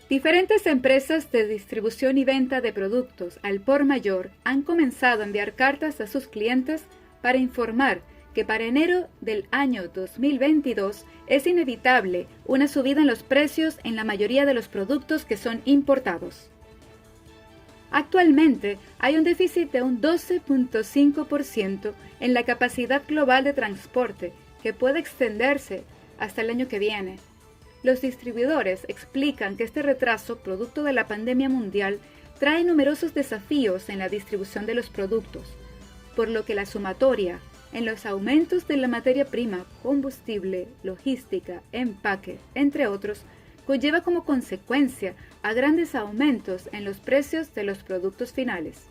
Diferentes empresas de distribución y venta de productos al por mayor han comenzado a enviar cartas a sus clientes para informar que para enero del año 2022 es inevitable una subida en los precios en la mayoría de los productos que son importados. Actualmente hay un déficit de un 12.5% en la capacidad global de transporte que puede extenderse hasta el año que viene. Los distribuidores explican que este retraso, producto de la pandemia mundial, trae numerosos desafíos en la distribución de los productos, por lo que la sumatoria en los aumentos de la materia prima, combustible, logística, empaque, entre otros, conlleva como consecuencia a grandes aumentos en los precios de los productos finales.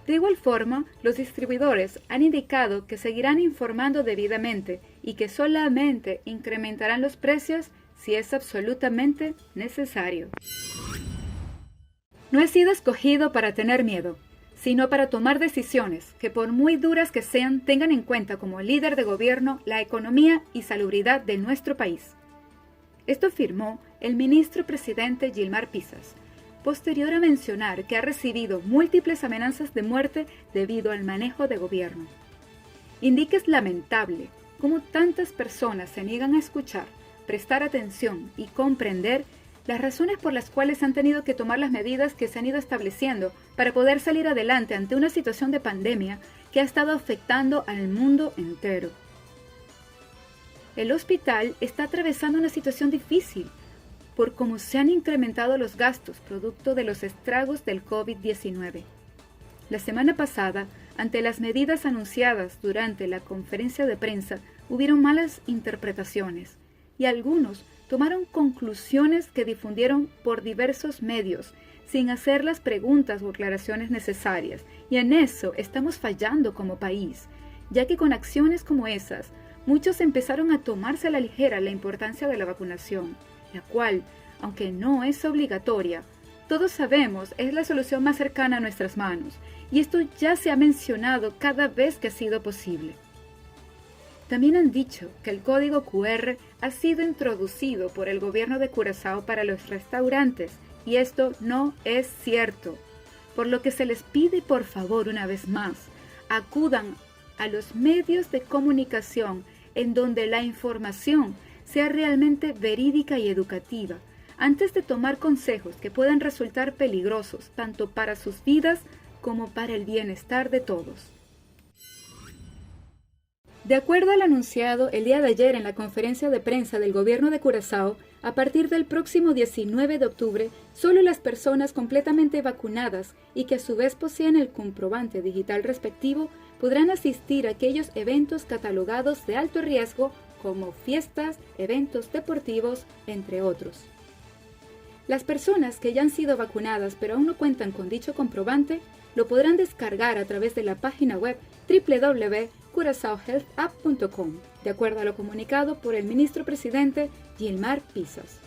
De igual forma, los distribuidores han indicado que seguirán informando debidamente y que solamente incrementarán los precios si es absolutamente necesario. No he sido escogido para tener miedo, sino para tomar decisiones que, por muy duras que sean, tengan en cuenta como líder de gobierno la economía y salubridad de nuestro país. Esto afirmó el ministro presidente Gilmar Pisas, posterior a mencionar que ha recibido múltiples amenazas de muerte debido al manejo de gobierno. Indica es lamentable cómo tantas personas se niegan a escuchar, prestar atención y comprender las razones por las cuales han tenido que tomar las medidas que se han ido estableciendo para poder salir adelante ante una situación de pandemia que ha estado afectando al mundo entero. El hospital está atravesando una situación difícil por cómo se han incrementado los gastos producto de los estragos del COVID-19. La semana pasada, ante las medidas anunciadas durante la conferencia de prensa, hubieron malas interpretaciones y algunos tomaron conclusiones que difundieron por diversos medios sin hacer las preguntas o aclaraciones necesarias, y en eso estamos fallando como país, ya que con acciones como esas, muchos empezaron a tomarse a la ligera la importancia de la vacunación, la cual, aunque no es obligatoria, todos sabemos es la solución más cercana a nuestras manos, y esto ya se ha mencionado cada vez que ha sido posible. También han dicho que el código QR ha sido introducido por el gobierno de Curazao para los restaurantes, y esto no es cierto, por lo que se les pide por favor una vez más, acudan a los medios de comunicación en donde la información sea realmente verídica y educativa, antes de tomar consejos que puedan resultar peligrosos tanto para sus vidas como para el bienestar de todos. De acuerdo al anunciado el día de ayer en la conferencia de prensa del gobierno de Curazao, a partir del próximo 19 de octubre, solo las personas completamente vacunadas y que a su vez poseen el comprobante digital respectivo podrán asistir a aquellos eventos catalogados de alto riesgo como fiestas, eventos deportivos, entre otros. Las personas que ya han sido vacunadas pero aún no cuentan con dicho comprobante lo podrán descargar a través de la página web www.curazaohealthapp.com, de acuerdo a lo comunicado por el ministro presidente Gilmar Pisas.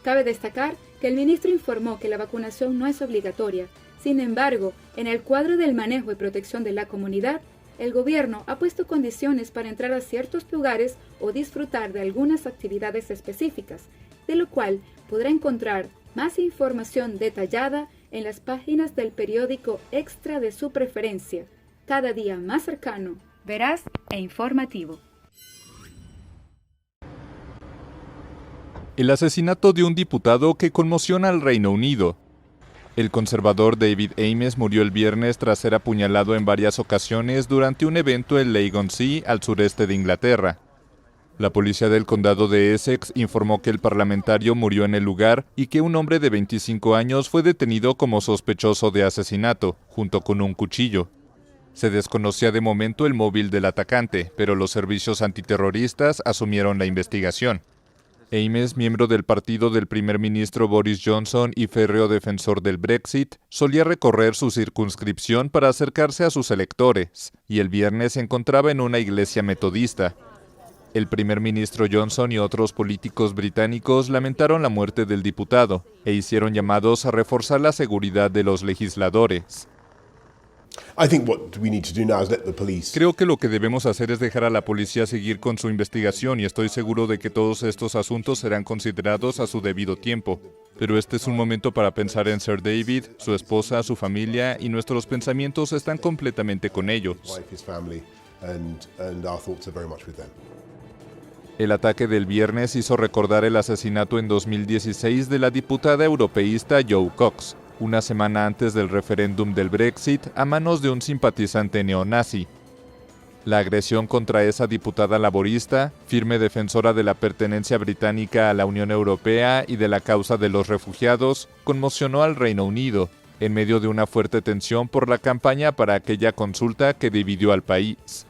Cabe destacar que el ministro informó que la vacunación no es obligatoria. Sin embargo, en el cuadro del manejo y protección de la comunidad, el gobierno ha puesto condiciones para entrar a ciertos lugares o disfrutar de algunas actividades específicas, de lo cual podrá encontrar más información detallada en las páginas del periódico Extra de su preferencia, cada día más cercano, veraz e informativo. El asesinato de un diputado que conmociona al Reino Unido. El conservador David Amess murió el viernes tras ser apuñalado en varias ocasiones durante un evento en Leigh-on-Sea, al sureste de Inglaterra. La policía del condado de Essex informó que el parlamentario murió en el lugar y que un hombre de 25 años fue detenido como sospechoso de asesinato, junto con un cuchillo. Se desconocía de momento el móvil del atacante, pero los servicios antiterroristas asumieron la investigación. Amess, miembro del partido del primer ministro Boris Johnson y férreo defensor del Brexit, solía recorrer su circunscripción para acercarse a sus electores, y el viernes se encontraba en una iglesia metodista. El primer ministro Johnson y otros políticos británicos lamentaron la muerte del diputado e hicieron llamados a reforzar la seguridad de los legisladores. Creo que lo que debemos hacer es dejar a la policía seguir con su investigación y estoy seguro de que todos estos asuntos serán considerados a su debido tiempo. Pero este es un momento para pensar en Sir David, su esposa, su familia y nuestros pensamientos están completamente con ellos. El ataque del viernes hizo recordar el asesinato en 2016 de la diputada europeísta Jo Cox, una semana antes del referéndum del Brexit, a manos de un simpatizante neonazi. La agresión contra esa diputada laborista, firme defensora de la pertenencia británica a la Unión Europea y de la causa de los refugiados, conmocionó al Reino Unido, en medio de una fuerte tensión por la campaña para aquella consulta que dividió al país.